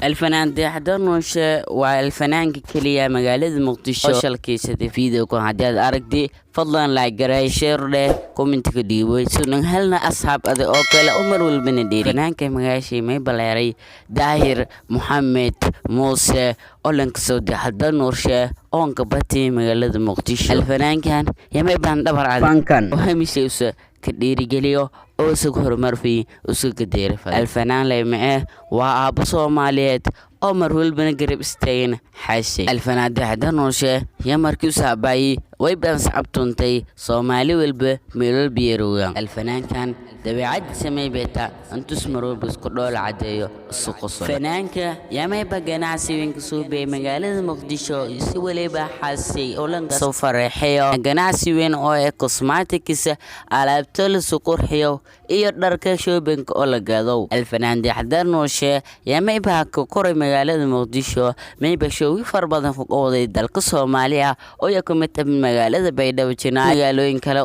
الفنان دي حضرنوش والفنان كليا مقالد مقدشو شالكيسة فيديو كون حداد أرقدي فضلا لايك جراي شير له كومنت كديوي سنن هلنا أصحاب أدي أوكلا أمر والبندير فنان كمغاشي مي بلاري داهر محمد موسى أولنك سودي حضرنوش أونك باتي مقالد مقدشو الفنان كان يمي بان دبر على فانكان وهميسي وسا كديري جليو أوسك هرمر في أوسك كدير الفنان لي معه وأبو صوماليات أمر والبنقرب استين حاشي الفنان ده حضرنوش يمركو ساباي ويبان صعبتونتي صومالي والب ميلول بيروغان الفنان كان دبيعد سمي بيتا انتو سمرو بسكرو العديو السقصر فنانك يامي بغناسي وينكسو بي مغالة مقدشو يسيولي بحاسي أولنك صفر حيو غناسي وين اوه كوسماتيكس علابتول سكور حيو iyo dharka shopping oo la gado الفنان دي حضرنوش يامي باكو كوري مغالة مقدشو مي بشوي فربادن فوق اوضي دالك صوماليا oo yakumid magaalada Baydhabo magaalooyin kale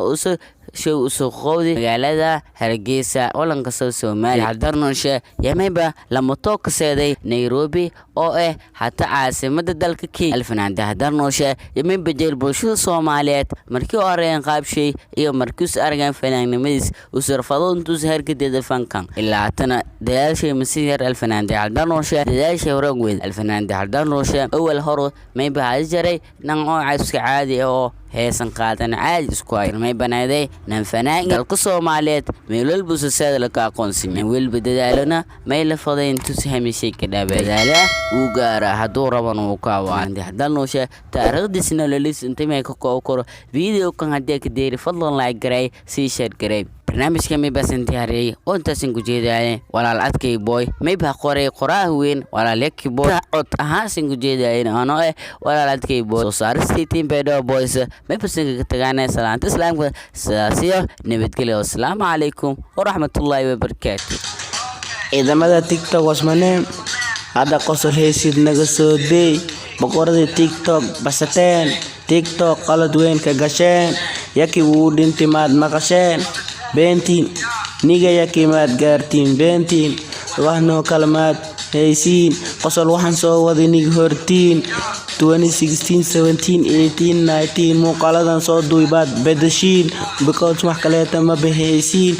show usoo qowdi magaalada Hargeysa Olanka Soomaaliya hadarnooshe yamayba lama toogsaday Nairobi oo hata caasimada dalka Kenya الفنان ده hadarnooshe yamayba jeel bulshada Soomaaliyeed markii oreen qaabshay iyo markii argan fanaanimadiis usarfado intuu harkadeeda fankan ilaa tana dadaashay masiyar الفنان ده hadarnooshe dadaashay waragweed الفنان ده hadarnooshe awal horo mayba hajaray nan oo caaska caadi oo heesan qaadan caadi isku ay may banaaday nan fanaan dalka Soomaaliyeed meelul busasada la ka aqoonsimay weel badalana may la faday intuu sahamisay ka dhaabadaala uu gaara haduu raban uu ka waandi hadalnoosha taariikhdiisna la lis intay may ka koro video kan hadii ka deeri fadlan like garay si share garay barnaamijka may basan diyaariyay oo intaas ku jeedaaye walaal adkay boy may ba qoray qoraa weyn walaal yakki boy cod ahaan sin ku jeedaaye ano walaal adkay boy soo saaristii team Baydhabo boys may basan ka tagaanay salaanta islaamka siyaasiyo nabadgelyo assalaamu calaykum waraxmatullaahi wabarakaatuh ciidamada TikTok wasmane hada qosol heesid naga soo day boqorada TikTok basateen TikTok qalad weyn ka gasheen yaki wuu dhintimaad maqasheen beentiin niga yaki maad gaartiin beentiin waxno kalmaad haysiin qosol waxaan soo waday nig hortiin 2016 17 18 19 muuqaaladan soo duubaad bedeshiin because wax kale ma bahaysiin